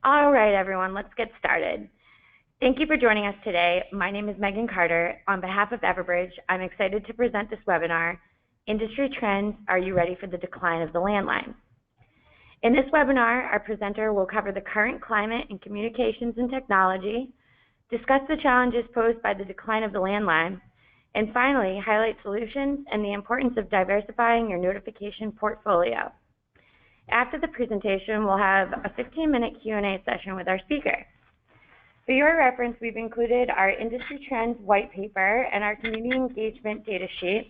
All right, everyone, let's get started. Thank you for joining us today. My name is Megan Carter. On behalf of Everbridge, I'm excited to present this webinar, Industry Trends, Are You Ready for the Decline of the Landline? In this webinar, our presenter will cover the current climate in communications and technology, discuss the challenges posed by the decline of the landline, and finally, highlight solutions and the importance of diversifying your notification portfolio. After the presentation, we'll have a 15-minute Q&A session with our speaker. For your reference, we've included our Industry Trends white paper and our community engagement data sheet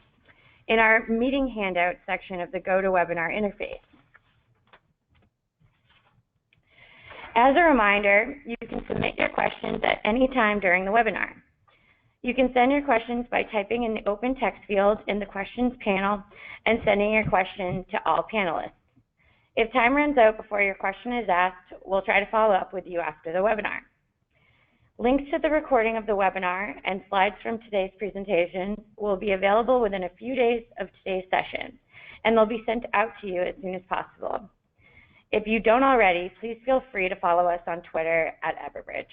in our meeting handout section of the GoToWebinar interface. As a reminder, you can submit your questions at any time during the webinar. You can send your questions by typing in the open text field in the questions panel and sending your question to all panelists. If time runs out before your question is asked, we'll try to follow up with you after the webinar. Links to the recording of the webinar and slides from today's presentation will be available within a few days of today's session, and they'll be sent out to you as soon as possible. If you don't already, please feel free to follow us on Twitter at Everbridge.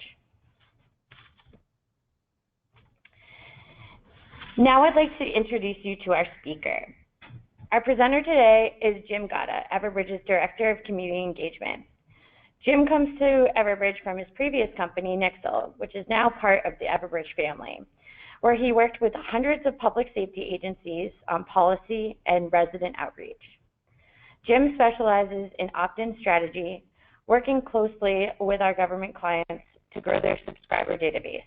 Now I'd like to introduce you to our speaker. Our presenter today is Jim Gatta, Everbridge's Director of Community Engagement. Jim comes to Everbridge from his previous company, NIXLE, which is now part of the Everbridge family, where he worked with hundreds of public safety agencies on policy and resident outreach. Jim specializes in opt-in strategy, working closely with our government clients to grow their subscriber database.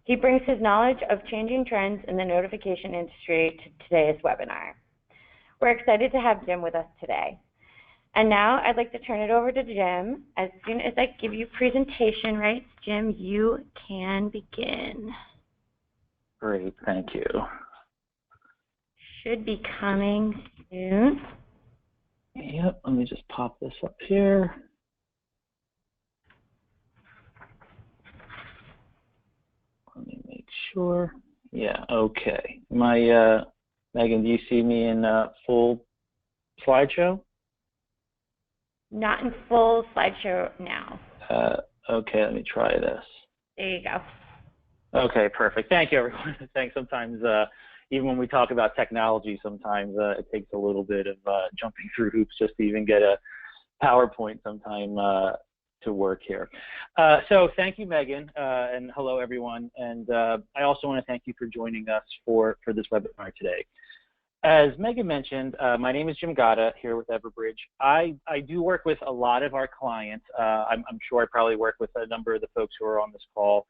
He brings his knowledge of changing trends in the notification industry to today's webinar. We're excited to have Jim with us today. And now I'd like to turn it over to Jim. As soon as I give you presentation rights, Jim, you can begin. Great, thank you. Should be coming soon. Yep, let me just pop this up here. Let me make sure. Yeah, okay. Megan, do you see me in full slideshow? Not in full slideshow now. Okay, let me try this. There you go. Okay, perfect. Thank you, everyone. Thanks. Sometimes, even when we talk about technology, sometimes it takes a little bit of jumping through hoops just to even get a PowerPoint sometime to work here. So thank you, Megan, and hello, everyone. And I also want to thank you for joining us for this webinar today. As Megan mentioned, my name is Jim Gatta here with Everbridge. I do work with a lot of our clients. I'm sure I probably work with a number of the folks who are on this call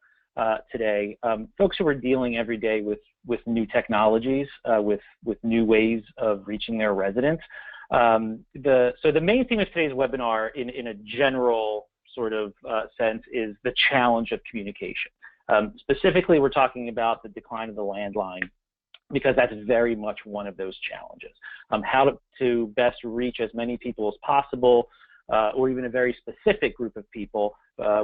today. Folks who are dealing every day with new technologies, with new ways of reaching their residents. So the main theme of today's webinar in a general sort of sense is the challenge of communication. Specifically, we're talking about the decline of the landline, because that's very much one of those challenges. How to best reach as many people as possible, or even a very specific group of people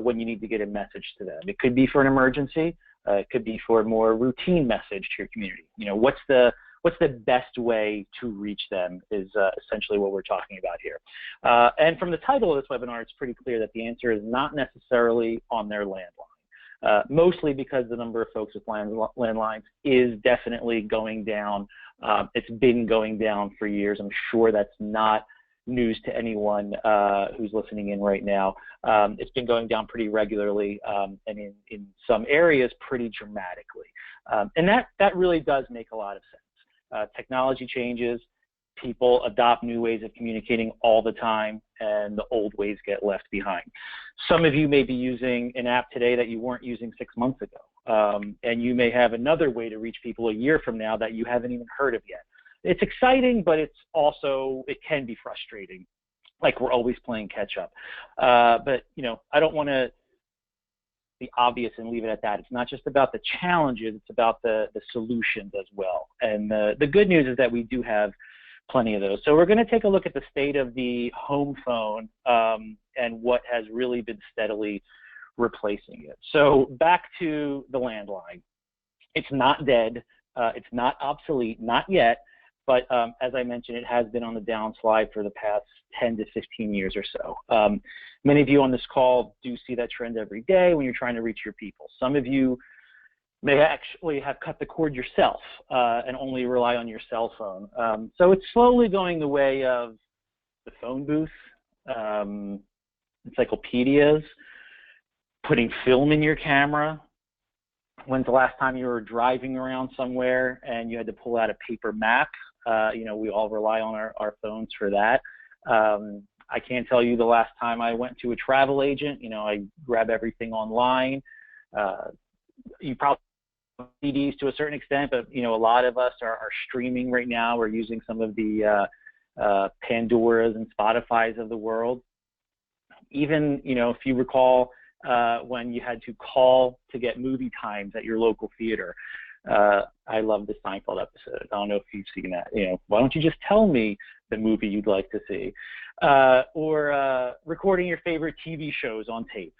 when you need to get a message to them. It could be for an emergency, it could be for a more routine message to your community. You know, what's the best way to reach them is essentially what we're talking about here. And from the title of this webinar, it's pretty clear that the answer is not necessarily on their landline. Mostly because the number of folks with landlines is definitely going down. It's been going down for years. I'm sure that's not news to anyone who's listening in right now. It's been going down pretty regularly, and in some areas pretty dramatically. And that really does make a lot of sense. Technology changes, people adopt new ways of communicating all the time, and the old ways get left behind. Some of you may be using an app today that you weren't using 6 months ago, and you may have another way to reach people a year from now that you haven't even heard of yet. It's exciting, but it can be frustrating, like we're always playing catch up. But you know, I don't want to be obvious and leave it at that. It's not just about the challenges, it's about the solutions as well. And the good news is that we do have plenty of those. So we're going to take a look at the state of the home phone and what has really been steadily replacing it. So back to the landline. It's not dead. It's not obsolete, not yet. but as I mentioned, it has been on the downslide for the past 10 to 15 years or so. Many of you on this call do see that trend every day when you're trying to reach your people. Some of you may actually have cut the cord yourself and only rely on your cell phone. So it's slowly going the way of the phone booth, encyclopedias, putting film in your camera. When's the last time you were driving around somewhere and you had to pull out a paper map? We all rely on our phones for that. I can't tell you the last time I went to a travel agent. I grab everything online. You probably have CDs to a certain extent, but a lot of us are streaming right now. We're using some of the Pandoras and Spotifys of the world. Even, if you recall, when you had to call to get movie times at your local theater. I love the Seinfeld episode. I don't know if you've seen that. Why don't you just tell me the movie you'd like to see? Or recording your favorite TV shows on tape.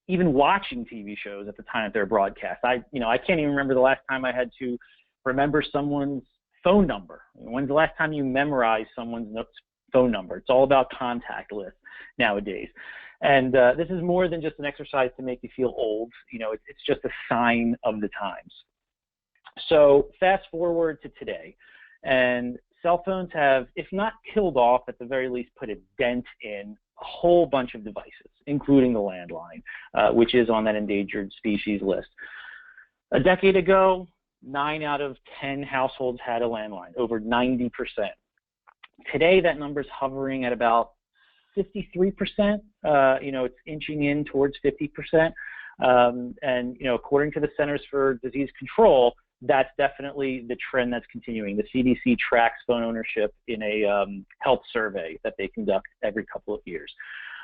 Even watching TV shows at the time that they're broadcast. I can't even remember the last time I had to remember someone's phone number. When's the last time you memorized someone's phone number? It's all about contact lists nowadays. And this is more than just an exercise to make you feel old. It's just a sign of the times. So fast forward to today, and cell phones have, if not killed off, at the very least put a dent in a whole bunch of devices, including the landline, which is on that endangered species list. A decade ago, 9 out of 10 households had a landline, over 90%. Today, that number's hovering at about 53%. It's inching in towards 50%. And according to the Centers for Disease Control, that's definitely the trend that's continuing. The CDC tracks phone ownership in a health survey that they conduct every couple of years.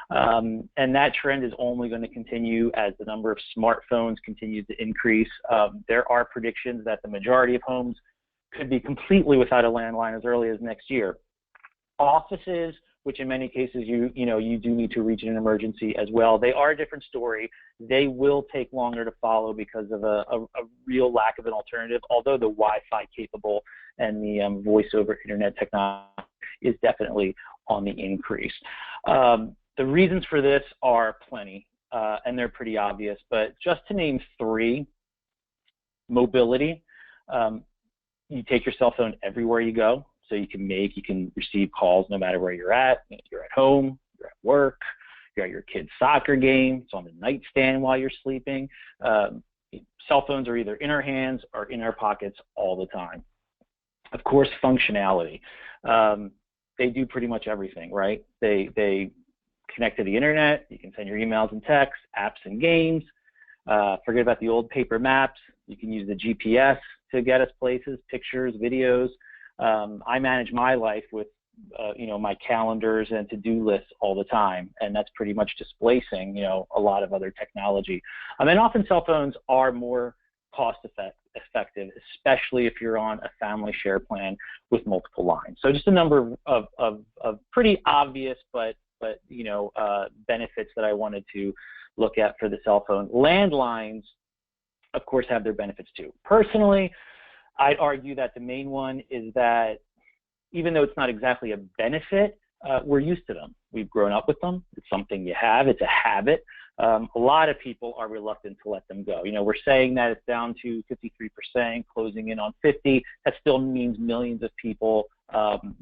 And that trend is only going to continue as the number of smartphones continues to increase. There are predictions that the majority of homes could be completely without a landline as early as next year. Offices, which in many cases you do need to reach in an emergency as well, they are a different story. They will take longer to follow because of a real lack of an alternative, although the Wi-Fi capable and the voice over internet technology is definitely on the increase. The reasons for this are plenty, and they're pretty obvious, but just to name 3, mobility. You take your cell phone everywhere you go. So you can receive calls no matter where you're at. You're at home, you're at work, you're at your kid's soccer game, it's on the nightstand while you're sleeping. Cell phones are either in our hands or in our pockets all the time. Of course, functionality. They do pretty much everything, right? They connect to the internet, you can send your emails and texts, apps and games. Forget about the old paper maps. You can use the GPS to get us places, pictures, videos. I manage my life with, my calendars and to-do lists all the time, and that's pretty much displacing, a lot of other technology. And often cell phones are more cost-effective, especially if you're on a family share plan with multiple lines. So just a number of pretty obvious, but benefits that I wanted to look at for the cell phone. Landlines, of course, have their benefits too. Personally, I'd argue that the main one is that even though it's not exactly a benefit, we're used to them. We've grown up with them. It's something you have. It's a habit. A lot of people are reluctant to let them go. We're saying that it's down to 53%, closing in on 50%. That still means millions of people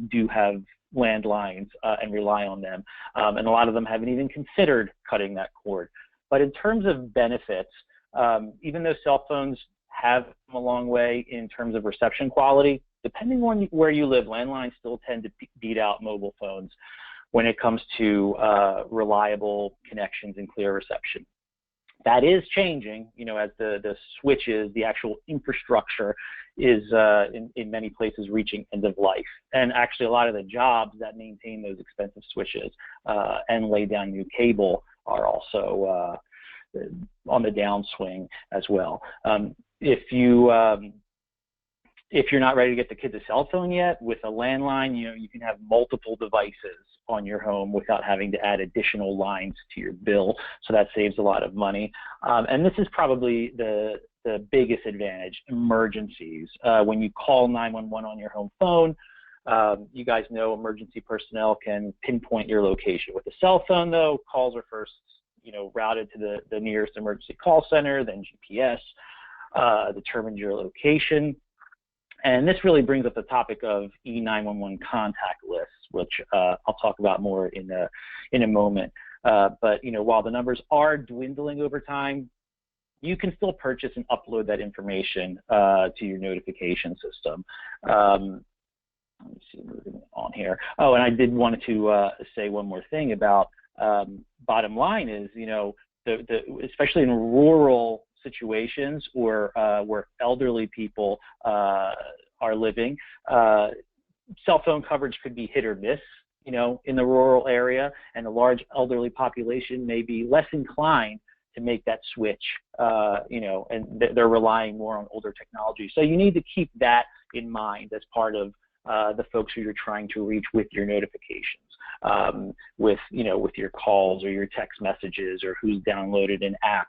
do have landlines and rely on them. And a lot of them haven't even considered cutting that cord. But in terms of benefits, even though cell phones have come a long way in terms of reception quality, depending on where you live, landlines still tend to beat out mobile phones when it comes to reliable connections and clear reception. That is changing, as the switches, the actual infrastructure is in many places reaching end of life. And actually a lot of the jobs that maintain those expensive switches and lay down new cable are also on the downswing as well. If you're not ready to get the kids a cell phone yet, with a landline, you can have multiple devices on your home without having to add additional lines to your bill. So that saves a lot of money. And this is probably the the biggest advantage, emergencies. When you call 911 on your home phone, you guys know emergency personnel can pinpoint your location. With a cell phone, though, calls are first, routed to the nearest emergency call center, then GPS determines your location. And this really brings up the topic of E911 contact lists, which I'll talk about more in a moment. But while the numbers are dwindling over time, you can still purchase and upload that information to your notification system. Let me see, moving on here. Oh, and I did want to say one more thing about bottom line is, especially in rural situations or where elderly people are living, cell phone coverage could be hit or miss, in the rural area, and a large elderly population may be less inclined to make that switch, and they're relying more on older technology. So you need to keep that in mind as part of the folks who you're trying to reach with your notifications, with your calls or your text messages or who's downloaded an app,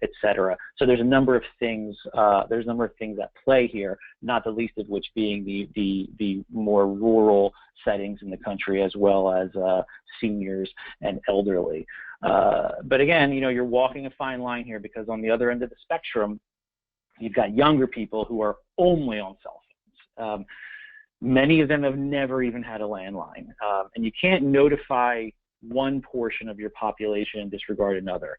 et cetera. So there's a number of things. At play here, not the least of which being the more rural settings in the country, as well as seniors and elderly. But again, you're walking a fine line here, because on the other end of the spectrum, you've got younger people who are only on cell phones. Many of them have never even had a landline, and you can't notify one portion of your population and disregard another,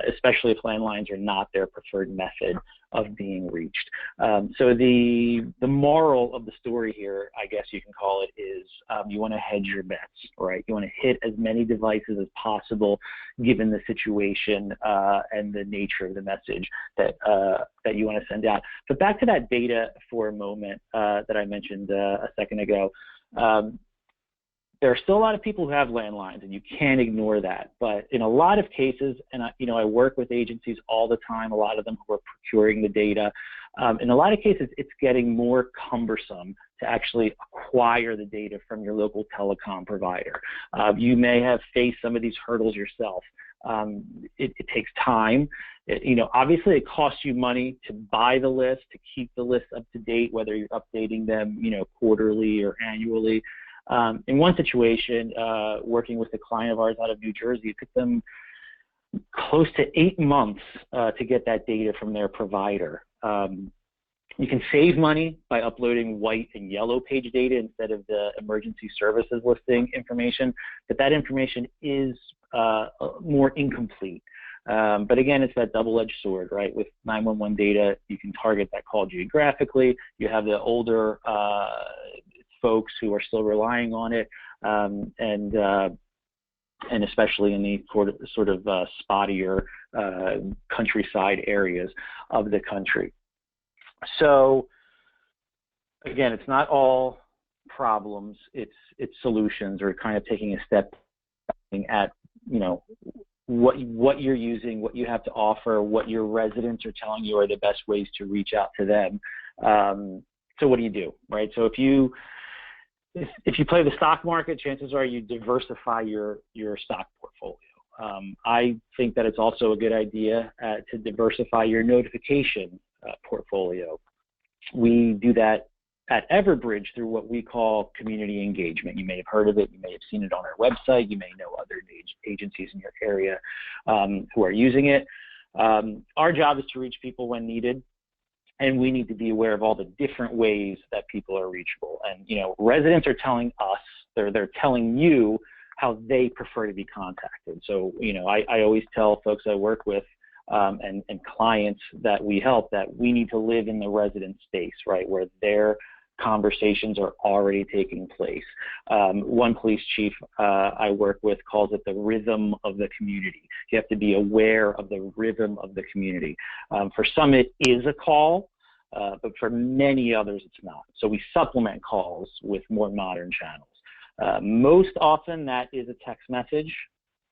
especially if landlines are not their preferred method of being reached. So the moral of the story here, I guess you can call it, is you want to hedge your bets, right? You want to hit as many devices as possible, given the situation and the nature of the message that you want to send out. But back to that data for a moment that I mentioned a second ago. There are still a lot of people who have landlines, and you can't ignore that. But in a lot of cases, and I work with agencies all the time, a lot of them who are procuring the data. In a lot of cases, it's getting more cumbersome to actually acquire the data from your local telecom provider. You may have faced some of these hurdles yourself. It takes time. Obviously, it costs you money to buy the list, to keep the list up to date, whether you're updating them, quarterly or annually. In one situation, working with a client of ours out of New Jersey, it took them close to 8 months to get that data from their provider. You can save money by uploading white and yellow page data instead of the emergency services listing information, but that information is more incomplete. But again, it's that double-edged sword, right? With 911 data, you can target that call geographically. You have the older folks who are still relying on it, and especially in the sort of spottier countryside areas of the country. So again, it's not all problems; it's solutions, or kind of taking a step at what you're using, what you have to offer, what your residents are telling you are the best ways to reach out to them. So what do you do, right? So if you play the stock market, chances are you diversify your stock portfolio. I think that it's also a good idea to diversify your notification portfolio. We do that at Everbridge through what we call community engagement. You may have heard of it. You may have seen it on our website. You may know other agencies in your area who are using it. Our job is to reach people when needed, and we need to be aware of all the different ways that people are reachable. And residents are telling us, they're telling you how they prefer to be contacted. So I always tell folks I work with and clients that we help that we need to live in the resident space, right, where their conversations are already taking place. One police chief I work with calls it the rhythm of the community. You have to be aware of the rhythm of the community. For some, it is a call, but for many others, it's not. So we supplement calls with more modern channels. Most often, that is a text message.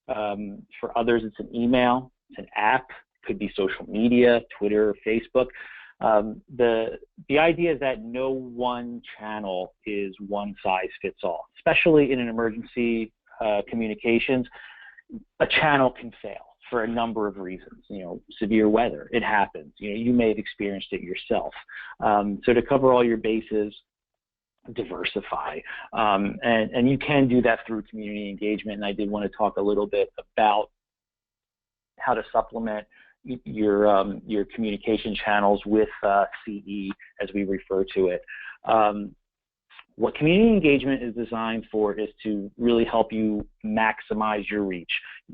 For others, it's an email, it's an app, could be social media, Twitter, Facebook. The idea is that no one channel is one size fits all, especially in an emergency communications. A channel can fail. for a number of reasons. Severe weather, it happens. You may have experienced it yourself. So to cover all your bases, diversify. And you can do that through community engagement. And I did want to talk a little bit about how to supplement your communication channels with CE, as we refer to it. What community engagement is designed for is to really help you maximize your reach,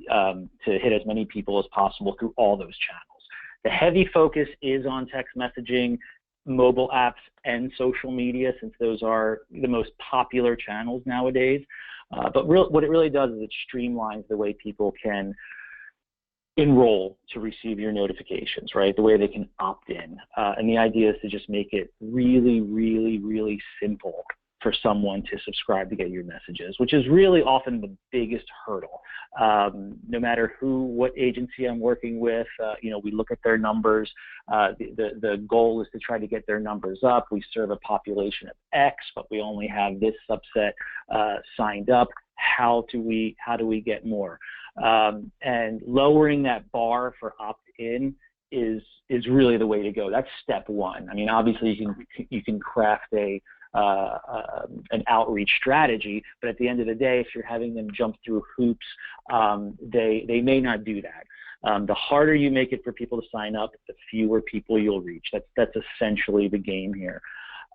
to hit as many people as possible through all those channels. The heavy focus is on text messaging, mobile apps, and social media, since those are the most popular channels nowadays. But what it really does is it streamlines the way people can enroll to receive your notifications, right? The way they can opt in. And the idea is to just make it really, really, really simple for someone to subscribe to get your messages, which is really often the biggest hurdle. No matter what agency I'm working with, we look at their numbers. The goal is to try to get their numbers up. We serve a population of X, but we only have this subset signed up. How do we get more? And lowering that bar for opt-in is really the way to go. That's step one. I mean, obviously you can craft an outreach strategy, but at the end of the day, if you're having them jump through hoops, they may not do that. The harder you make it for people to sign up, the fewer people you'll reach. That's essentially the game here.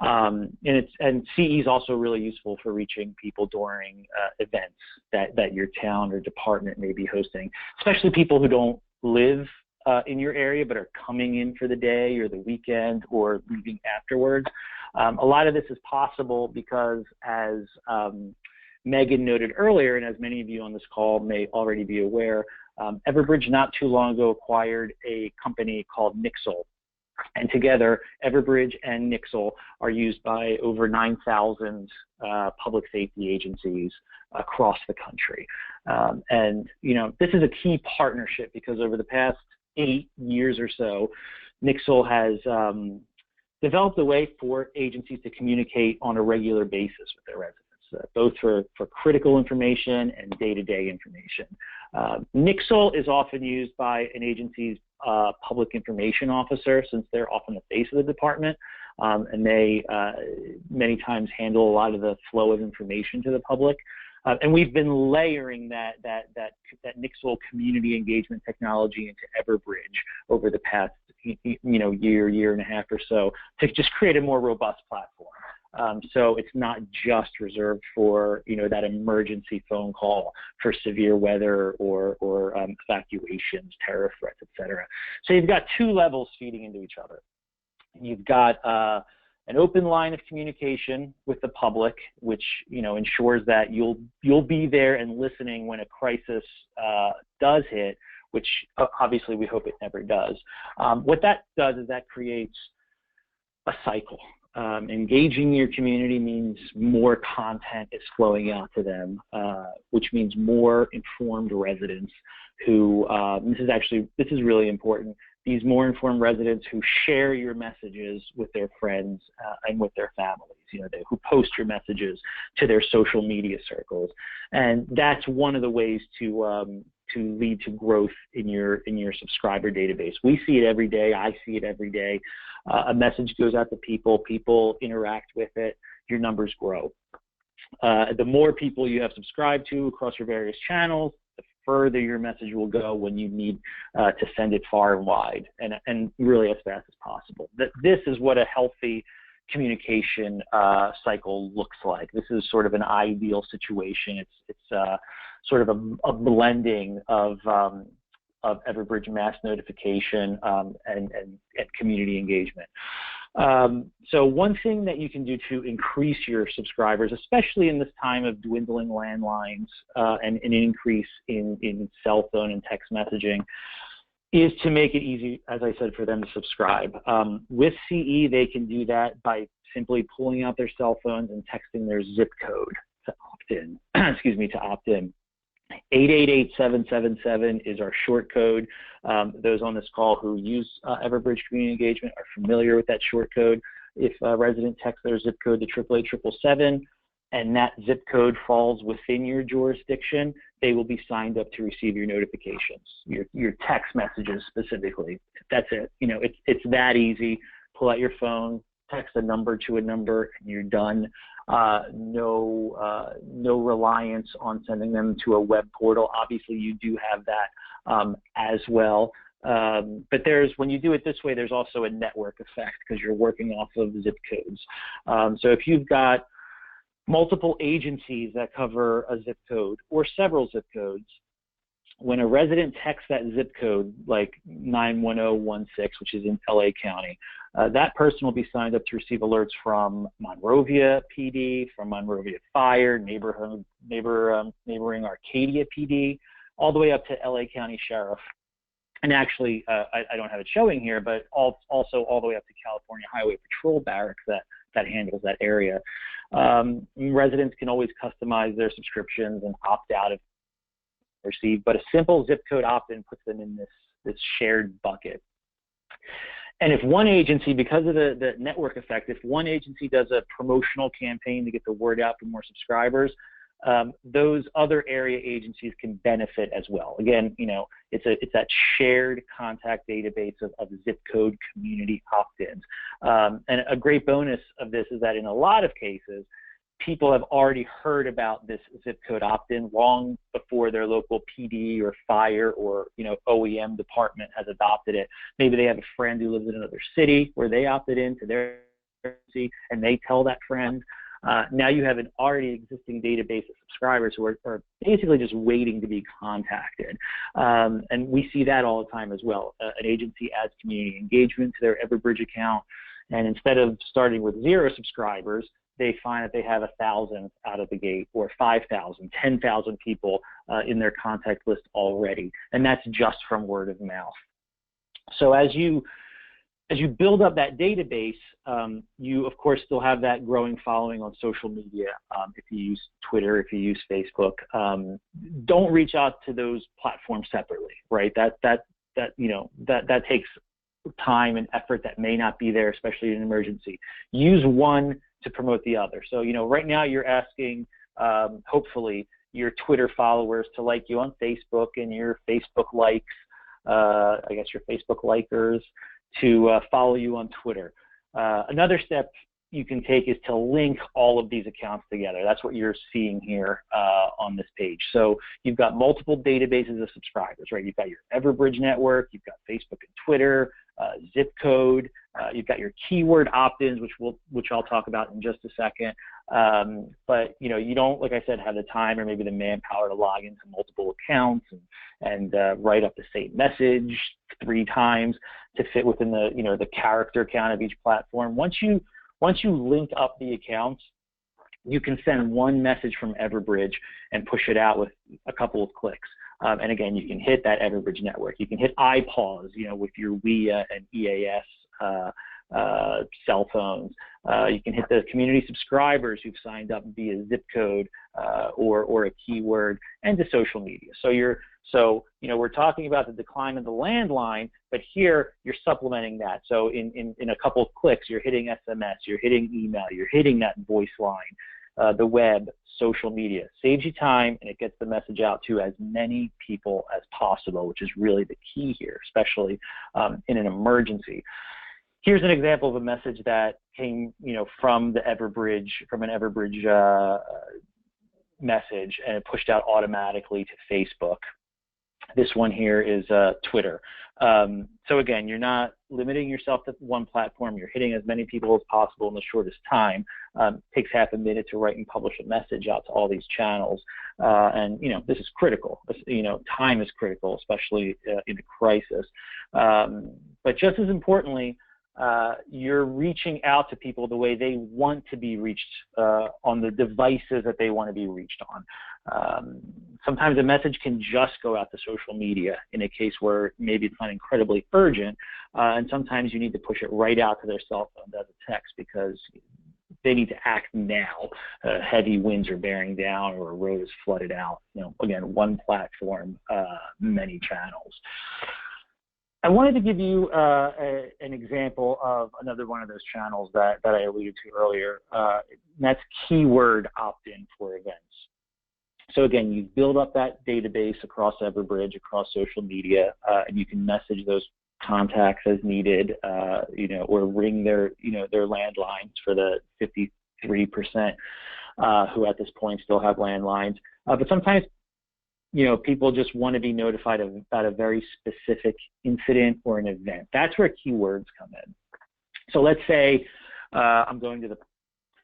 And CE is also really useful for reaching people during events that your town or department may be hosting, especially people who don't live in your area but are coming in for the day or the weekend or leaving afterwards. A lot of this is possible because, as Megan noted earlier, and as many of you on this call may already be aware, Everbridge not too long ago acquired a company called NIXLE. And together, Everbridge and NIXLE are used by over 9,000 public safety agencies across the country. And this is a key partnership because over the past 8 years or so, NIXLE has developed a way for agencies to communicate on a regular basis with their residents, both for critical information and day-to-day information. NIXLE is often used by an agency's public information officer, since they're often the face of the department, and they many times handle a lot of the flow of information to the public. And we've been layering that NIXLE community engagement technology into Everbridge over the past year and a half or so to just create a more robust platform. So it's not just reserved for that emergency phone call for severe weather or evacuations, terror threats, etc. So you've got two levels feeding into each other. You've got an open line of communication with the public, which ensures that you'll be there and listening when a crisis does hit, which obviously we hope it never does. What that does is that creates a cycle. Engaging your community means more content is flowing out to them, which means more informed residents who, this is really important, these more informed residents who share your messages with their friends and with their families, who post your messages to their social media circles. And that's one of the ways to lead to growth in your subscriber database. We see it every day. I see it every day. A message goes out to people, people interact with it, your numbers grow. The more people you have subscribed to across your various channels, the further your message will go when you need to send it far and wide, and really as fast as possible. This is what a healthy communication cycle looks like. This is sort of an ideal situation. It's sort of a blending of Everbridge mass notification and community engagement. So one thing that you can do to increase your subscribers, especially in this time of dwindling landlines and an increase in cell phone and text messaging, is to make it easy, as I said, for them to subscribe. With CE, they can do that by simply pulling out their cell phones and texting their zip code to opt in. Excuse me, to opt in. 888-777 is our short code. Those on this call who use Everbridge Community Engagement are familiar with that short code. If a resident texts their zip code to 888-777, and that zip code falls within your jurisdiction, they will be signed up to receive your notifications, your text messages specifically. That's it. You know, it's that easy. Pull out your phone, text a number to a number, and you're done. No reliance on sending them to a web portal. Obviously, you do have that as well. But when you do it this way, there's also a network effect because you're working off of zip codes. So if you've got multiple agencies that cover a zip code or several zip codes, when a resident texts that zip code, like 91016, which is in LA County, that person will be signed up to receive alerts from Monrovia PD, from Monrovia Fire, neighboring Arcadia PD, all the way up to LA County Sheriff. And actually, I don't have it showing here, but also all the way up to California Highway Patrol Barracks that handles that area. Residents can always customize their subscriptions and opt out if received, but a simple zip code opt-in puts them in this shared bucket. And if one agency, because of the network effect, if one agency does a promotional campaign to get the word out for more subscribers, those other area agencies can benefit as well. Again, you know, it's that shared contact database of zip code community opt-ins. And a great bonus of this is that in a lot of cases, people have already heard about this zip code opt-in long before their local PD or fire or, you know, OEM department has adopted it. Maybe they have a friend who lives in another city where they opted into their agency and they tell that friend. Now you have an already existing database of subscribers who are basically just waiting to be contacted. And we see that all the time as well. An agency adds community engagement to their Everbridge account, and instead of starting with 0 subscribers, they find that they have 1,000 out of the gate, or 5,000, 10,000 people in their contact list already. And that's just from word of mouth. So as you build up that database, you of course still have that growing following on social media. If you use Twitter, if you use Facebook, don't reach out to those platforms separately, right? That takes time and effort that may not be there, especially in an emergency. Use one to promote the other. So, you know, right now you're asking, hopefully, your Twitter followers to like you on Facebook, and your Facebook likes, I guess your Facebook likers, to follow you on Twitter. Another step you can take is to link all of these accounts together. That's what you're seeing here on this page. So you've got multiple databases of subscribers, right? You've got your Everbridge network, you've got Facebook and Twitter, zip code, you've got your keyword opt-ins, which I'll talk about in just a second. But you know, you don't, like I said, have the time or maybe the manpower to log into multiple accounts and write up the same message 3 times to fit within the, you know, the character count of each platform. Once you link up the accounts, you can send one message from Everbridge and push it out with a couple of clicks. And again, you can hit that Everbridge network. You can hit iPause, you know, with your WIA and EAS cell phones. You can hit the community subscribers who've signed up via zip code or a keyword, and to social media. So you know, we're talking about the decline of the landline, but here you're supplementing that. So in a couple of clicks, you're hitting SMS, you're hitting email, you're hitting that voice line, the web, social media. Saves you time, and it gets the message out to as many people as possible, which is really the key here, especially in an emergency. Here's an example of a message that came, you know, from an Everbridge message, and it pushed out automatically to Facebook. This one here is Twitter. So again, you're not limiting yourself to one platform. You're hitting as many people as possible in the shortest time. Takes half a minute to write and publish a message out to all these channels. And you know, this is critical. You know, time is critical, especially in a crisis. But just as importantly, you're reaching out to people the way they want to be reached on the devices that they want to be reached on. Sometimes a message can just go out to social media in a case where maybe it's not incredibly urgent, and sometimes you need to push it right out to their cell phone as a text because they need to act now. Heavy winds are bearing down, or a road is flooded out. You know, again, one platform, many channels. I wanted to give you an example of another one of those channels that I alluded to earlier. That's keyword opt-in for events. So again, you build up that database across Everbridge, across social media, and you can message those contacts as needed, or ring their landlines for the 53% who at this point still have landlines. But sometimes, people just want to be notified about a very specific incident or an event. That's where keywords come in. So let's say I'm going to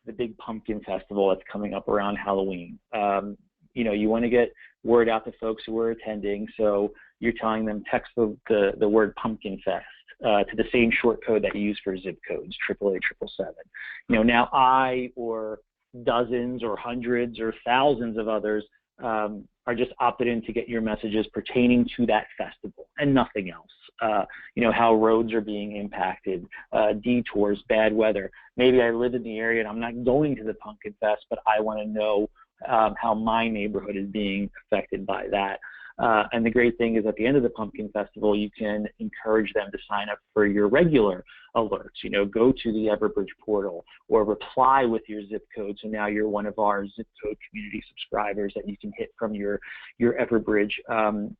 the big pumpkin festival that's coming up around Halloween. You want to get word out to folks who are attending, so you're telling them text the word pumpkin fest to the same short code that you use for zip codes, 888-777. Now I or dozens or hundreds or thousands of others are just opted in to get your messages pertaining to that festival and nothing else. How roads are being impacted, detours, bad weather. Maybe I live in the area and I'm not going to the Pumpkin Fest, but I want to know how my neighborhood is being affected by that. And the great thing is at the end of the Pumpkin Festival, you can encourage them to sign up for your regular alerts. Go to the Everbridge portal or reply with your zip code. So now you're one of our zip code community subscribers that you can hit from your Everbridge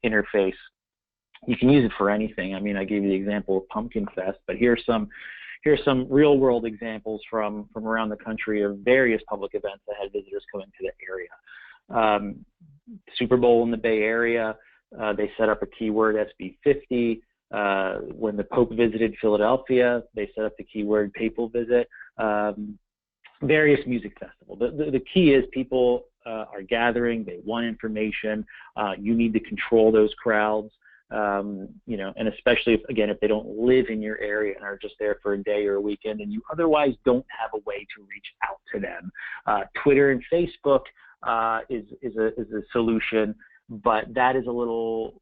interface. You can use it for anything. I mean, I gave you the example of Pumpkin Fest, but here's some real world examples from around the country of various public events that had visitors coming to the area. Super Bowl in the Bay Area, they set up a keyword SB50. When the Pope visited Philadelphia, they set up the keyword papal visit. Various music festivals. The key is people are gathering, they want information, you need to control those crowds. And especially if they don't live in your area and are just there for a day or a weekend and you otherwise don't have a way to reach out to them. Twitter and Facebook is a solution, but that is a little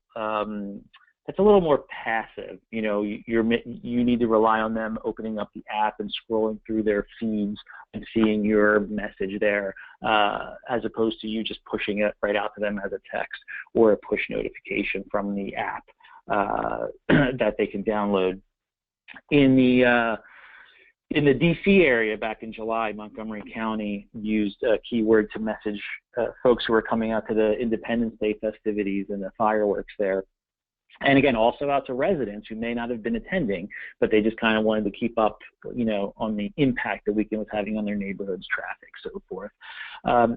that's a little more passive. You need to rely on them opening up the app and scrolling through their feeds and seeing your message there, as opposed to you just pushing it right out to them as a text or a push notification from the app that they can download. In the DC area back in July, Montgomery County used a keyword to message folks who were coming out to the Independence Day festivities and the fireworks there. And again, also out to residents who may not have been attending, but they just kind of wanted to keep up, on the impact the weekend was having on their neighborhoods, traffic, so forth.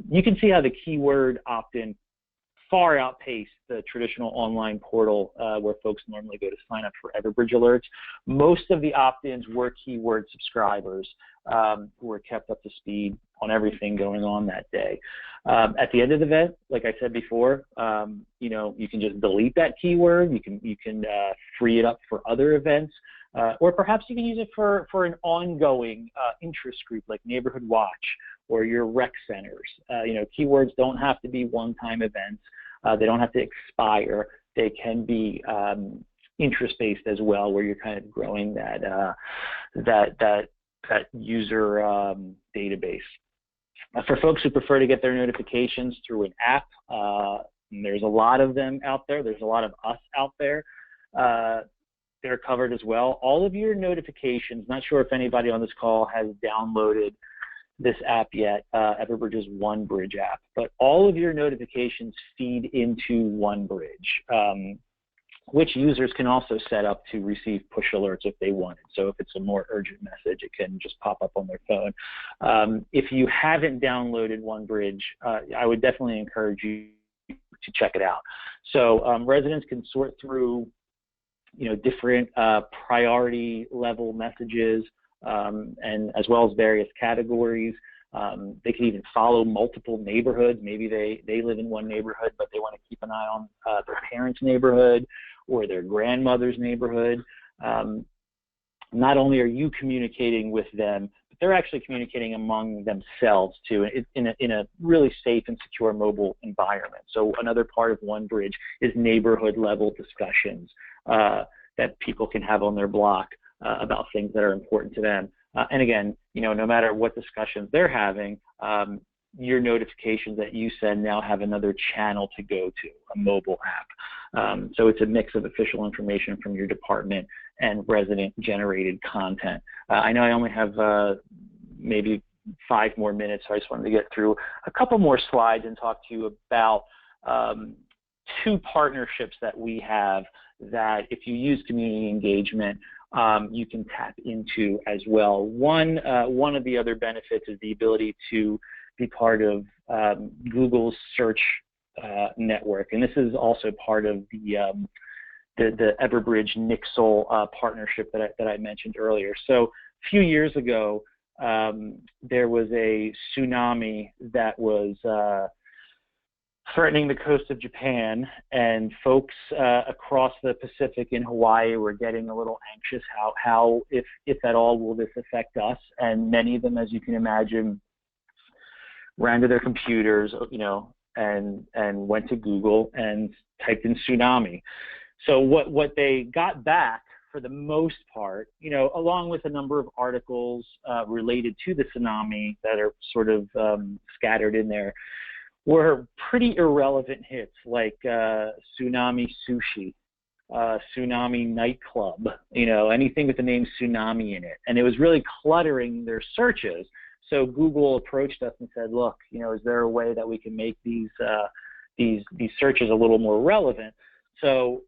You can see how the keyword opt-in far outpaced the traditional online portal where folks normally go to sign up for Everbridge alerts. Most of the opt-ins were keyword subscribers who were kept up to speed on everything going on that day. At the end of the event, like I said before, you can just delete that keyword. You can free it up for other events, or perhaps you can use it for an ongoing interest group like Neighborhood Watch or your rec centers. Keywords don't have to be one-time events. They don't have to expire. They can be interest-based as well, where you're kind of growing that user database. For folks who prefer to get their notifications through an app, there's a lot of them out there. There's a lot of us out there. They're covered as well. All of your notifications, not sure if anybody on this call has downloaded this app yet, Everbridge's OneBridge app, but all of your notifications feed into OneBridge, which users can also set up to receive push alerts if they want it. So if it's a more urgent message, it can just pop up on their phone. If you haven't downloaded OneBridge, I would definitely encourage you to check it out. So residents can sort through different priority level messages, and as well as various categories. They can even follow multiple neighborhoods. Maybe they live in one neighborhood, but they want to keep an eye on their parents' neighborhood or their grandmother's neighborhood. Not only are you communicating with them, but they're actually communicating among themselves too, in a really safe and secure mobile environment. So another part of OneBridge is neighborhood level discussions that people can have on their block about things that are important to them. And again, no matter what discussions they're having, your notifications that you send now have another channel to go to, a mobile app. So it's a mix of official information from your department and resident-generated content. I know I only have maybe 5 more minutes, so I just wanted to get through a couple more slides and talk to you about 2 partnerships that we have that if you use community engagement, you can tap into as well. One of the other benefits is the ability to be part of Google's search network, and this is also part of the Everbridge NIXLE partnership that I mentioned earlier. So a few years ago, there was a tsunami that was threatening the coast of Japan, and folks across the Pacific in Hawaii were getting a little anxious. How, if at all, will this affect us? And many of them, as you can imagine, ran to their computers, and went to Google and typed in tsunami. So what they got back, for the most part, along with a number of articles related to the tsunami that are sort of scattered in there, were pretty irrelevant hits like tsunami sushi, tsunami nightclub, anything with the name tsunami in it. And it was really cluttering their searches. So Google approached us and said, look, is there a way that we can make these searches a little more relevant? So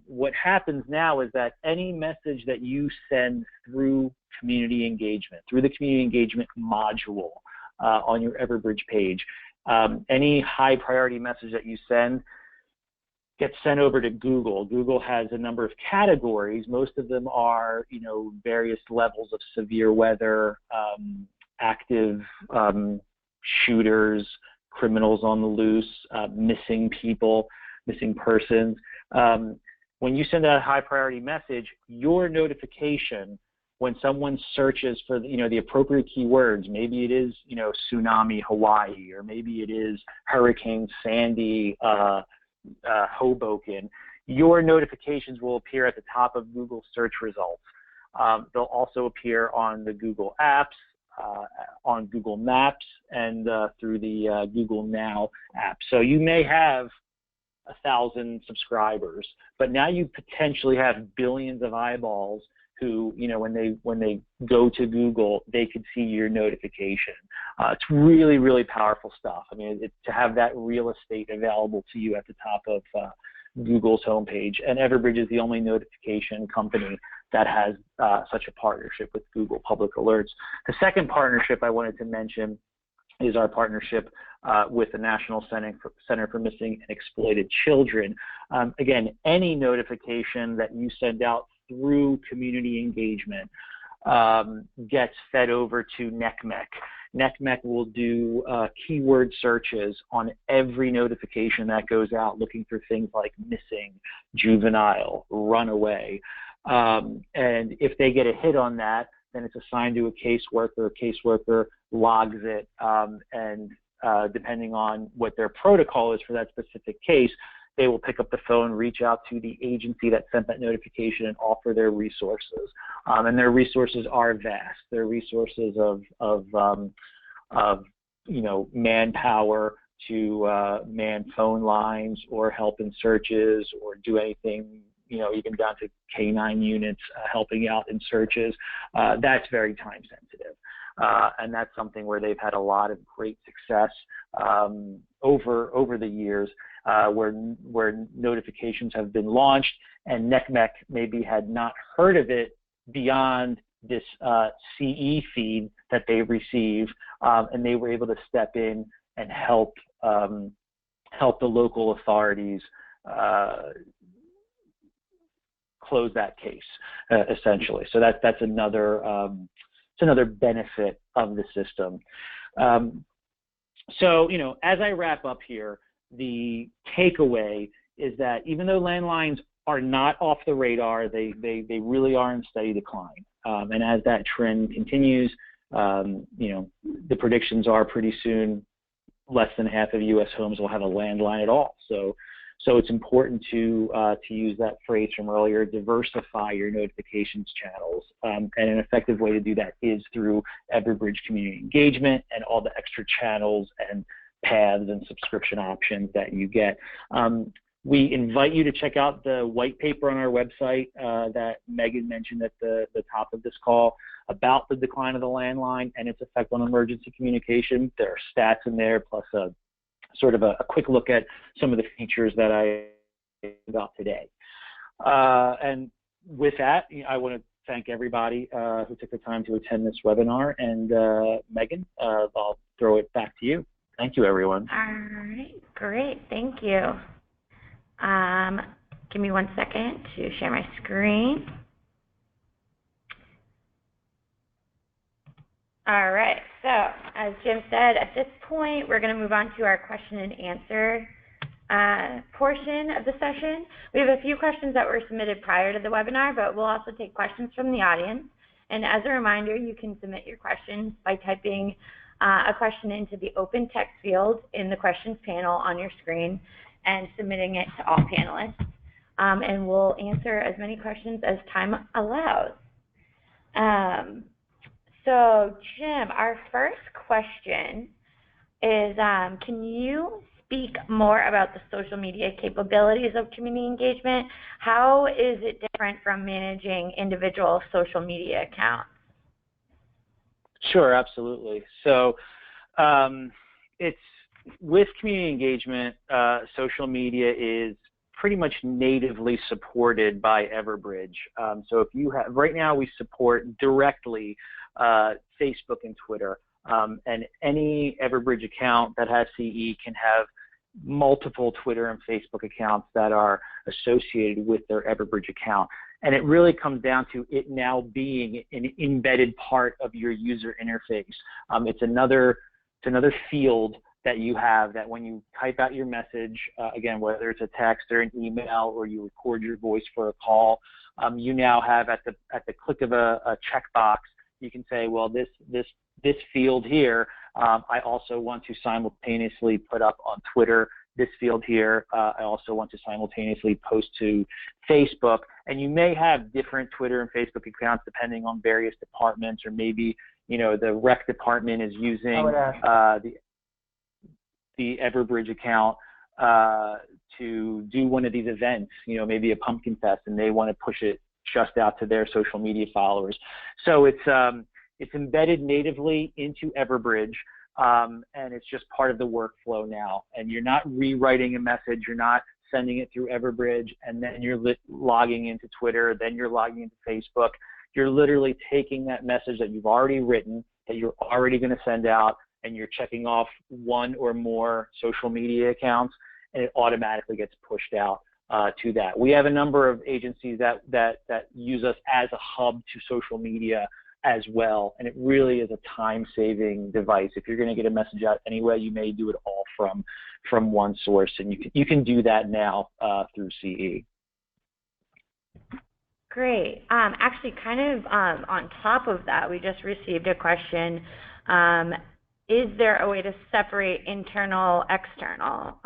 what happens now is that any message that you send through community engagement, through the community engagement module on your Everbridge page, any high priority message that you send gets sent over to Google. Google has a number of categories. Most of them are, various levels of severe weather, active shooters, criminals on the loose, missing people, missing persons. When you send out a high priority message, your notification, when someone searches for the appropriate keywords, maybe it is tsunami Hawaii, or maybe it is Hurricane Sandy Hoboken, your notifications will appear at the top of Google search results. They'll also appear on the Google apps, on Google Maps, and through the Google Now app. So you may have 1,000 subscribers, but now you potentially have billions of eyeballs who, when they go to Google, they could see your notification. It's really, really powerful stuff. I mean, to have that real estate available to you at the top of Google's homepage. And Everbridge is the only notification company that has such a partnership with Google Public Alerts. The second partnership I wanted to mention is our partnership with the National Center for Missing and Exploited Children. Again, any notification that you send out through community engagement gets fed over to NCMEC. NCMEC will do keyword searches on every notification that goes out, looking for things like missing, juvenile, runaway. And if they get a hit on that, then it's assigned to a caseworker. A caseworker logs it, and depending on what their protocol is for that specific case, they will pick up the phone, reach out to the agency that sent that notification, and offer their resources. And their resources are vast. They're resources of manpower to man phone lines, or help in searches, or do anything, even down to K9 units helping out in searches. That's very time sensitive. And that's something where they've had a lot of great success over the years, where notifications have been launched, and NCMEC maybe had not heard of it beyond this CE feed that they receive, and they were able to step in and help the local authorities close that case, essentially. So that's another benefit of the system. So, as I wrap up here, the takeaway is that even though landlines are not off the radar, they really are in steady decline. And as that trend continues, the predictions are pretty soon less than half of U.S. homes will have a landline at all. So So it's important to use that phrase from earlier, diversify your notifications channels. And an effective way to do that is through Everbridge community engagement and all the extra channels and paths and subscription options that you get. We invite you to check out the white paper on our website that Megan mentioned at the top of this call about the decline of the landline and its effect on emergency communication. There are stats in there, plus a sort of a quick look at some of the features that I about today. And with that, I want to thank everybody who took the time to attend this webinar. And Megan, I'll throw it back to you. Thank you, everyone. All right, great, thank you. Give me 1 second to share my screen. All right, so as Jim said, at this point, we're going to move on to our question and answer portion of the session. We have a few questions that were submitted prior to the webinar, but we'll also take questions from the audience. And as a reminder, you can submit your questions by typing a question into the open text field in the questions panel on your screen and submitting it to all panelists. And we'll answer as many questions as time allows. So Jim, our first question is, can you speak more about the social media capabilities of community engagement? How is it different from managing individual social media accounts? Sure, absolutely. So it's with community engagement, social media is pretty much natively supported by Everbridge. So if you have, right now we support directly Facebook and Twitter, and any Everbridge account that has CE can have multiple Twitter and Facebook accounts that are associated with their Everbridge account. And it really comes down to it now being an embedded part of your user interface. It's another field that you have that when you type out your message, again, whether it's a text or an email or you record your voice for a call, you now have at the click of a checkbox, you can say, well, this field here, I also want to simultaneously put up on Twitter. This field here, I also want to simultaneously post to Facebook. And you may have different Twitter and Facebook accounts depending on various departments, or maybe, you know, the rec department is using the Everbridge account to do one of these events, you know, maybe a pumpkin fest, and they want to push it just out to their social media followers. So it's embedded natively into Everbridge, and it's just part of the workflow now. And you're not rewriting a message, you're not sending it through Everbridge, and then you're logging into Twitter, then you're logging into Facebook. You're literally taking that message that you've already written, that you're already going to send out, and you're checking off one or more social media accounts, and it automatically gets pushed out to that. We have a number of agencies that use us as a hub to social media as well, and it really is a time-saving device. If you're going to get a message out anyway, you may do it all from one source, and you can do that now through CE. Great. Actually, kind of on top of that, we just received a question. Is there a way to separate internal, external?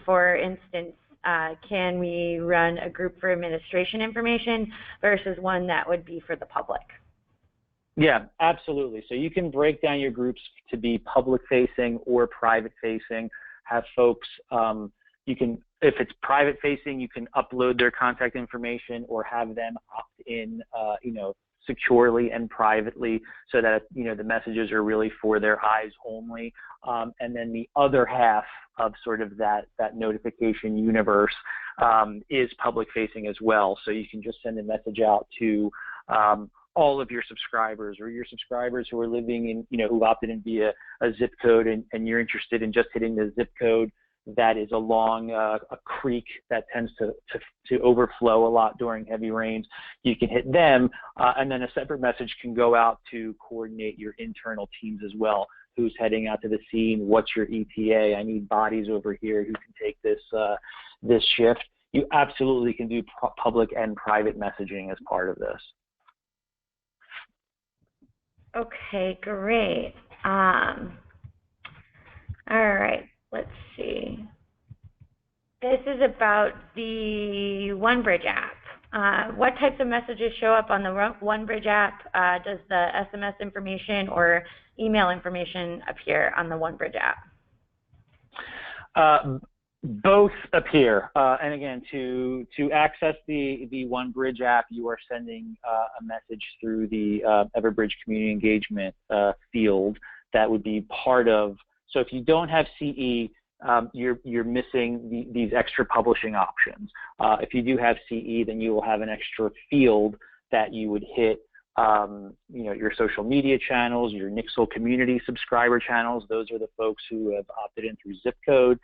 For instance, can we run a group for administration information versus one that would be for the public? Yeah, absolutely. So you can break down your groups to be public-facing or private-facing. Have folks, you can, if it's private-facing, you can upload their contact information or have them opt in, you know, securely and privately, so that, you know, the messages are really for their eyes only. And then the other half of sort of that notification universe is public-facing as well. So you can just send a message out to all of your subscribers, or your subscribers who are living in, you know, who've opted in via a zip code, and you're interested in just hitting the zip code that is along a creek that tends to overflow a lot during heavy rains. You can hit them, and then a separate message can go out to coordinate your internal teams as well. Who's heading out to the scene? What's your ETA? I need bodies over here who can take this shift. You absolutely can do public and private messaging as part of this. Okay, great. All right, let's see. This is about the OneBridge app. What types of messages show up on the OneBridge app? Does the SMS information or email information appear on the OneBridge app? Both appear, and again, to access the OneBridge app, you are sending a message through the Everbridge Community Engagement field that would be part of. So if you don't have CE, you're missing these extra publishing options. If you do have CE, then you will have an extra field that you would hit. Your social media channels, your NIXLE community subscriber channels, those are the folks who have opted in through zip code,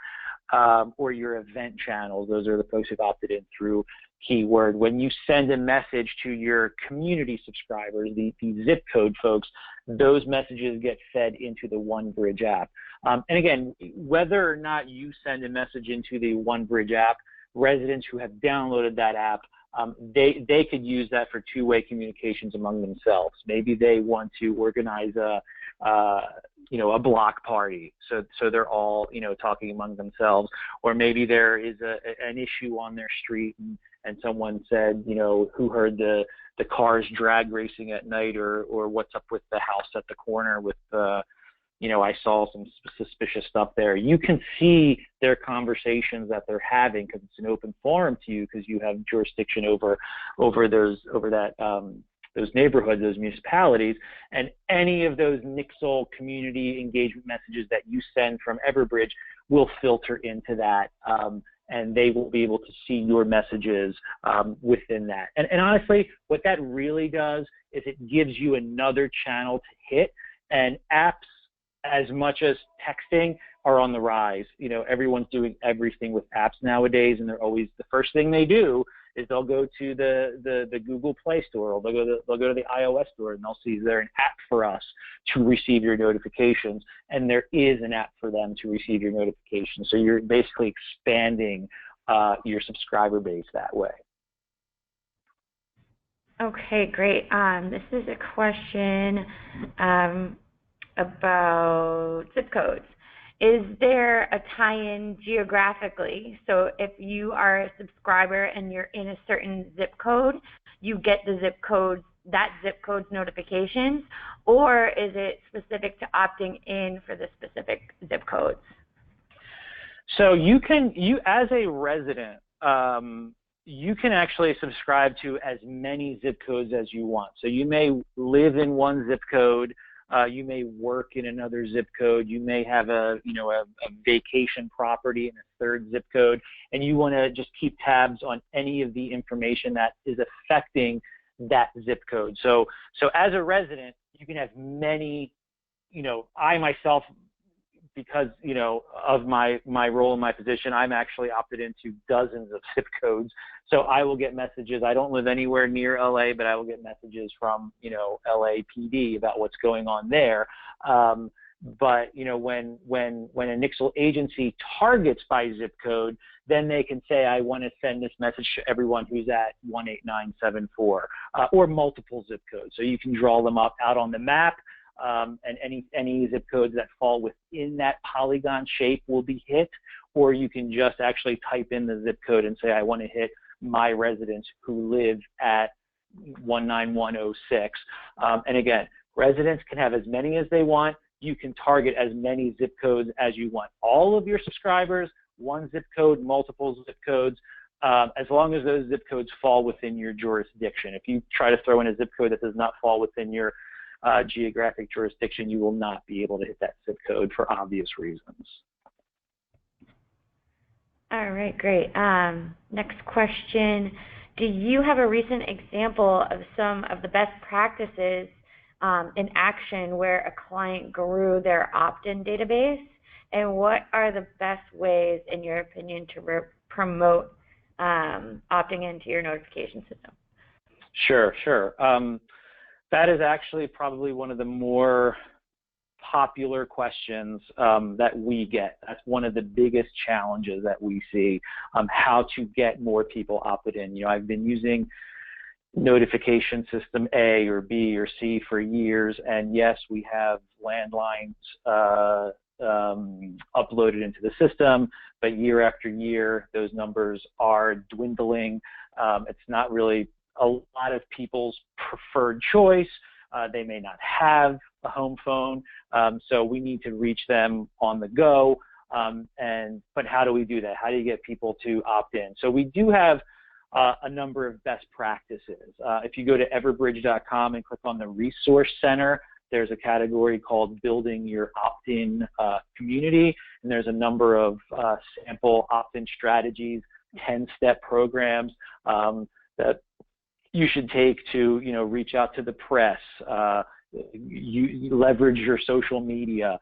or your event channels, those are the folks who've opted in through keyword. When you send a message to your community subscribers, the zip code folks, those messages get fed into the OneBridge app. And again, whether or not you send a message into the OneBridge app, residents who have downloaded that app, they could use that for two-way communications among themselves. Maybe they want to organize a block party, so they're all talking among themselves, or maybe there is an issue on their street and someone said, who heard the cars drag racing at night, or what's up with the house at the corner with I saw some suspicious stuff there. You can see their conversations that they're having because it's an open forum to you, because you have jurisdiction over those neighborhoods, those municipalities, and any of those NIXLE community engagement messages that you send from Everbridge will filter into that, and they will be able to see your messages within that. And honestly, what that really does is it gives you another channel to hit, and apps, as much as texting, are on the rise. Everyone's doing everything with apps nowadays, and they're always, the first thing they do is they'll go to the Google Play Store, or they'll go to the iOS store, and they'll see, is there an app for us to receive your notifications? And there is an app for them to receive your notifications. So you're basically expanding your subscriber base that way. Okay, great. This is a question about zip codes. Is there a tie-in geographically? So if you are a subscriber and you're in a certain zip code, you get the zip codes, that zip code's notifications, or is it specific to opting in for the specific zip codes? So you as a resident, you can actually subscribe to as many zip codes as you want. So you may live in one zip code, you may work in another zip code, you may have a vacation property in a third zip code, and you want to just keep tabs on any of the information that is affecting that zip code. So as a resident, you can have many, I myself, because of my role and my position, I'm actually opted into dozens of zip codes. So I will get messages. I don't live anywhere near LA, but I will get messages from LAPD about what's going on there. But when a NIXLE agency targets by zip code, then they can say, I want to send this message to everyone who's at 18974, or multiple zip codes. So you can draw them up out on the map. And any zip codes that fall within that polygon shape will be hit, or you can just actually type in the zip code and say, I want to hit my residents who live at 19106. And again, residents can have as many as they want. You can target as many zip codes as you want. All of your subscribers, one zip code, multiple zip codes, as long as those zip codes fall within your jurisdiction. If you try to throw in a zip code that does not fall within your geographic jurisdiction, you will not be able to hit that zip code for obvious reasons. All right, great. Next question. Do you have a recent example of some of the best practices in action where a client grew their opt-in database? And what are the best ways, in your opinion, to promote opting into your notification system? Sure. That is actually probably one of the more popular questions that we get. That's one of the biggest challenges that we see, how to get more people opted in. I've been using notification system A or B or C for years, and yes, we have landlines uploaded into the system, but year after year, those numbers are dwindling. It's not really a lot of people's preferred choice. They may not have a home phone, so we need to reach them on the go. But how do we do that? How do you get people to opt in? So we do have a number of best practices. If you go to everbridge.com and click on the Resource Center, there's a category called Building Your Opt-in Community, and there's a number of sample opt-in strategies, 10-step programs that you should take to, reach out to the press, you leverage your social media,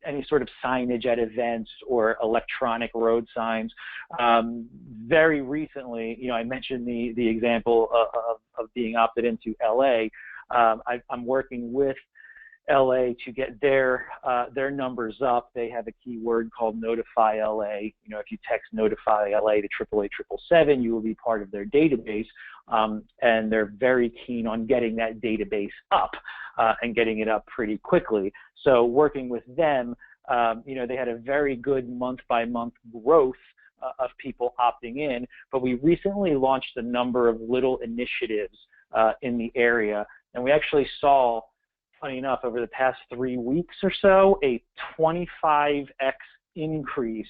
any sort of signage at events or electronic road signs. Very recently, I mentioned the example of being opted into LA. I'm working with LA to get their numbers up. They have a keyword called Notify LA. If you text Notify LA to 888-777, you will be part of their database. And they're very keen on getting that database up and getting it up pretty quickly. So working with them, they had a very good month-by-month growth of people opting in. But we recently launched a number of little initiatives in the area, and we actually saw, funny enough, over the past 3 weeks or so, a 25x increase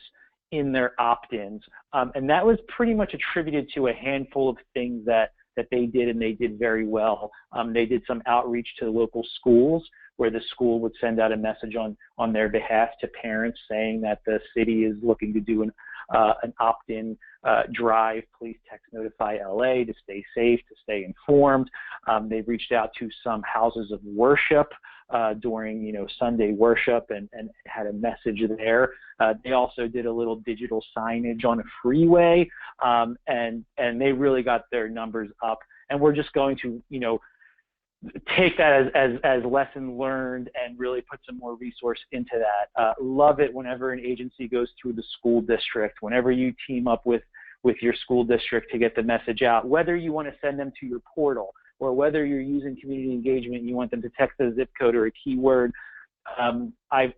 in their opt-ins. And that was pretty much attributed to a handful of things that they did, and they did very well. They did some outreach to local schools, where the school would send out a message on their behalf to parents saying that the city is looking to do an opt-in drive. Please text Notify LA to stay safe, to stay informed. They reached out to some houses of worship during Sunday worship and had a message there. They also did a little digital signage on a freeway, and they really got their numbers up. And we're just going to take that as lesson learned and really put some more resource into that. Love it whenever an agency goes through the school district, whenever you team up with your school district to get the message out, whether you want to send them to your portal or whether you're using community engagement and you want them to text a zip code or a keyword. I've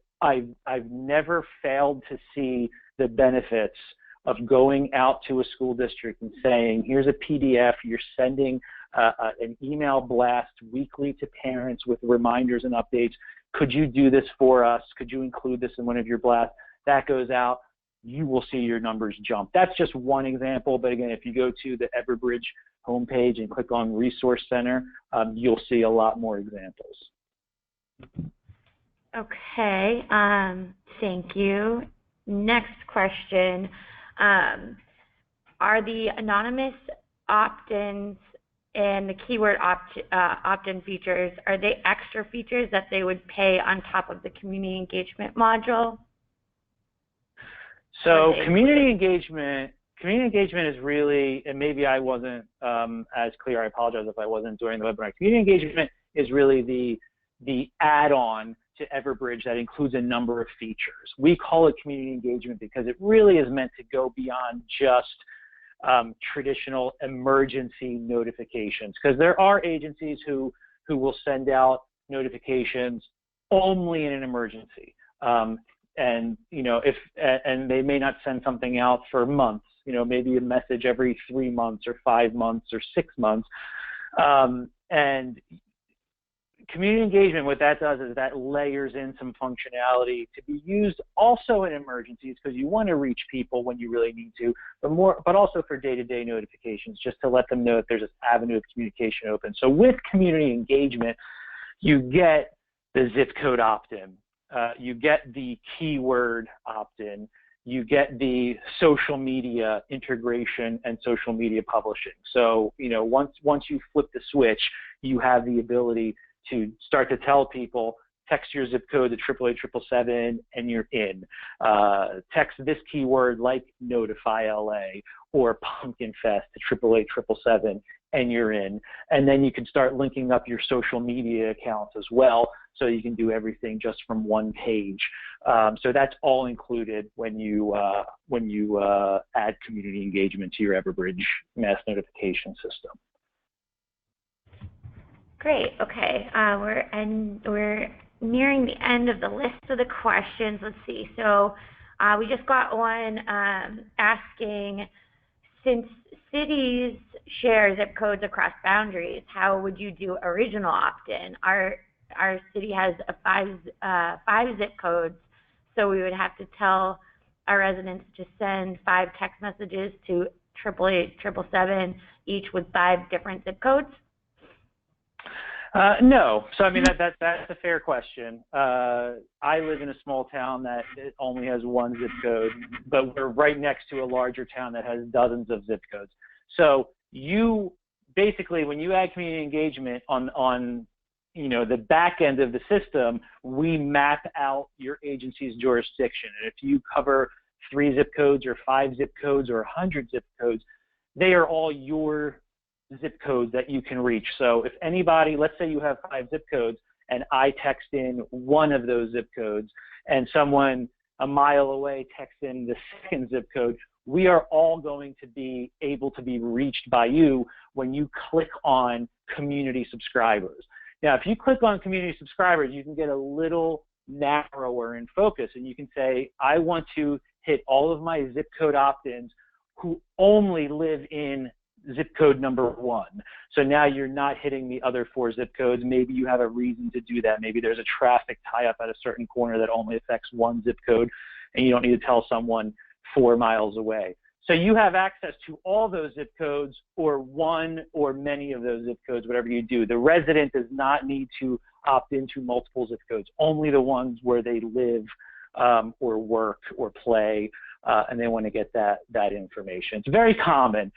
never failed to see the benefits of going out to a school district and saying, here's a PDF, you're sending an email blast weekly to parents with reminders and updates. Could you do this for us? Could you include this in one of your blasts? That goes out, you will see your numbers jump. That's just one example, but again, if you go to the Everbridge homepage and click on Resource Center, you'll see a lot more examples. Okay, thank you. Next question. Are the anonymous opt-ins and the keyword opt-in features, are they extra features that they would pay on top of the community engagement module? So community engagement is really, and maybe I wasn't as clear, I apologize if I wasn't during the webinar. Community engagement is really the add-on to Everbridge that includes a number of features. We call it community engagement because it really is meant to go beyond just traditional emergency notifications, because there are agencies who will send out notifications only in an emergency, and and they may not send something out for months, maybe a message every 3 months or 5 months or 6 months, and community engagement, what that does is that layers in some functionality to be used also in emergencies, because you want to reach people when you really need to, but also for day-to-day notifications, just to let them know that there's this avenue of communication open. So with community engagement, you get the zip code opt-in, you get the keyword opt-in, you get the social media integration and social media publishing. So once you flip the switch, you have the ability to start to tell people, text your zip code to 888-777 and you're in. Text this keyword like Notify LA or Pumpkin Fest to 888-777 and you're in. And then you can start linking up your social media accounts as well, so you can do everything just from one page. So that's all included when you add community engagement to your Everbridge mass notification system. Great. Okay. We're nearing the end of the list of the questions. Let's see. So we just got one asking, since cities share zip codes across boundaries, how would you do a regional opt-in? Our city has five zip codes, so we would have to tell our residents to send 5 text messages to 888-777, each with 5 different zip codes. No. So, I mean, that's a fair question. I live in a small town that only has 1 zip code, but we're right next to a larger town that has dozens of zip codes. So you basically, when you add community engagement on the back end of the system, we map out your agency's jurisdiction. And if you cover 3 zip codes or 5 zip codes or 100 zip codes, they are all your zip codes that you can reach. So if anybody, let's say you have 5 zip codes and I text in one of those zip codes and someone a mile away texts in the second zip code, we are all going to be able to be reached by you when you click on community subscribers. Now, if you click on community subscribers, you can get a little narrower in focus, and you can say, I want to hit all of my zip code opt-ins who only live in zip code number 1. So now you're not hitting the other 4 zip codes. Maybe you have a reason to do that. Maybe there's a traffic tie-up at a certain corner that only affects 1 zip code, and you don't need to tell someone 4 miles away. So you have access to all those zip codes or 1 or many of those zip codes, whatever you do. The resident does not need to opt into multiple zip codes, only the ones where they live or work or play, and they want to get that information. It's a very common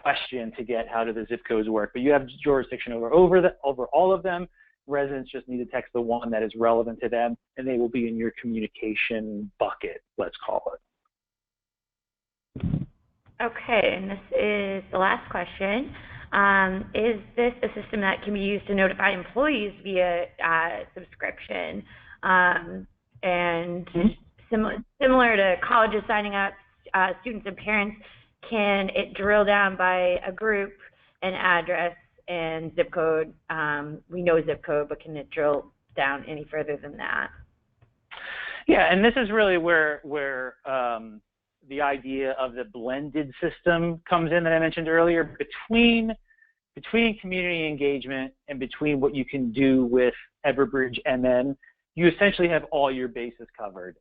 question to get, how do the zip codes work? But you have jurisdiction over all of them. Residents just need to text the one that is relevant to them, and they will be in your communication bucket, let's call it. Okay, and this is the last question. Is this a system that can be used to notify employees via subscription? And similar to colleges signing up students and parents, can it drill down by a group, an address, and zip code? We know zip code, but can it drill down any further than that? Yeah, and this is really where the idea of the blended system comes in that I mentioned earlier. Between community engagement and between what you can do with Everbridge MN, you essentially have all your bases covered.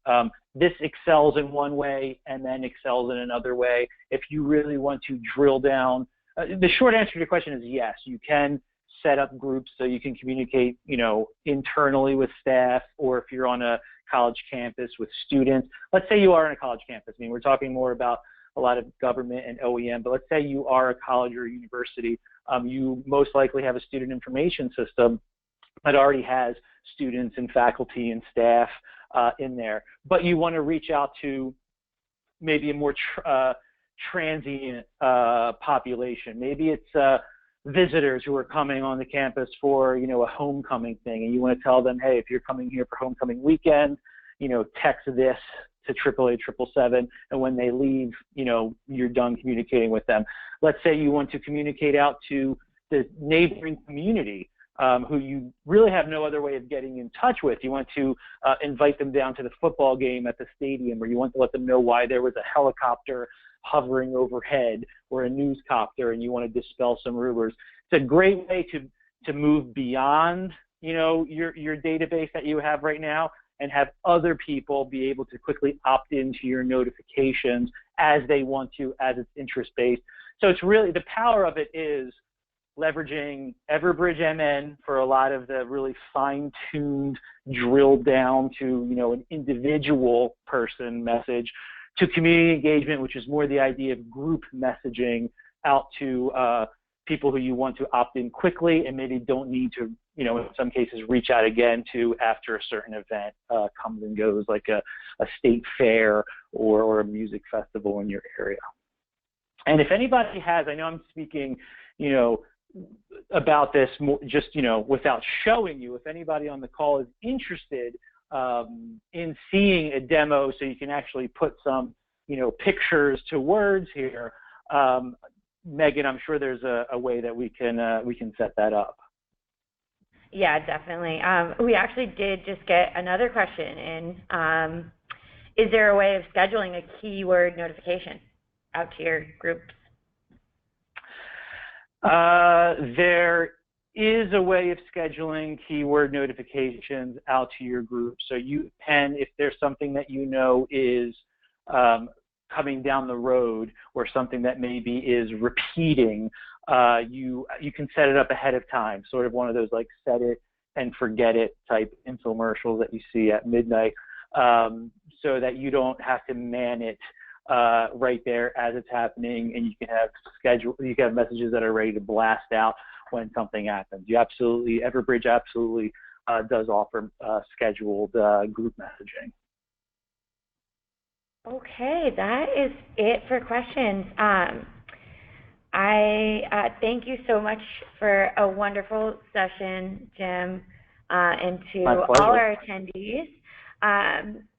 This excels in one way and then excels in another way. If you really want to drill down, the short answer to your question is yes, you can set up groups so you can communicate, internally with staff, or if you're on a college campus with students. Let's say you are on a college campus. I mean, we're talking more about a lot of government and OEM, but let's say you are a college or a university. You most likely have a student information system that already has students and faculty and staff in there, but you want to reach out to maybe a more transient population. Maybe it's visitors who are coming on the campus for, a homecoming thing, and you want to tell them, hey, if you're coming here for homecoming weekend, text this to 888-777, and when they leave, you're done communicating with them. Let's say you want to communicate out to the neighboring community who you really have no other way of getting in touch with. You want to invite them down to the football game at the stadium, or you want to let them know why there was a helicopter hovering overhead or a newscopter, and you want to dispel some rumors. It's a great way to move beyond, your database that you have right now, and have other people be able to quickly opt into your notifications as they want to, as it's interest-based. So it's really, the power of it is leveraging Everbridge MN for a lot of the really fine-tuned, drilled down to, an individual person message, to community engagement, which is more the idea of group messaging out to people who you want to opt in quickly and maybe don't need to, in some cases, reach out again to after a certain event comes and goes, like a state fair or a music festival in your area. And if anybody has, I know I'm speaking, about this more, just, without showing you, if anybody on the call is interested in seeing a demo so you can actually put some, pictures to words here, Megan, I'm sure there's a way that we can set that up. Yeah, definitely. We actually did just get another question in. Is there a way of scheduling a keyword notification out to your groups? There is a way of scheduling keyword notifications out to your group. So you can, if there's something that you know is coming down the road or something that maybe is repeating, you can set it up ahead of time, sort of one of those like set it and forget it type infomercials that you see at midnight, so that you don't have to man it right there as it's happening, and you can have messages that are ready to blast out when something happens. Everbridge absolutely does offer scheduled group messaging. Okay, that is it for questions. I thank you so much for a wonderful session, Jim, and to all our attendees.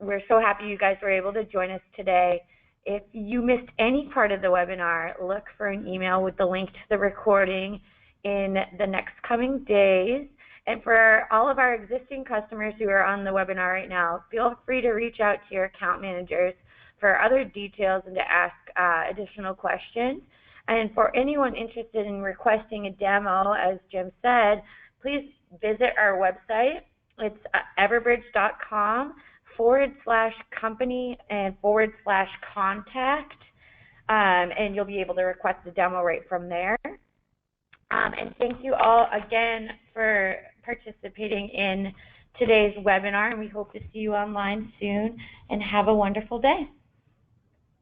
We're so happy you guys were able to join us today. If you missed any part of the webinar, look for an email with the link to the recording in the next coming days. And for all of our existing customers who are on the webinar right now, feel free to reach out to your account managers for other details and to ask additional questions. And for anyone interested in requesting a demo, as Jim said, please visit our website. It's everbridge.com/company and /contact, and you'll be able to request a demo right from there. And thank you all again for participating in today's webinar, and we hope to see you online soon, and have a wonderful day.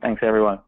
Thanks, everyone.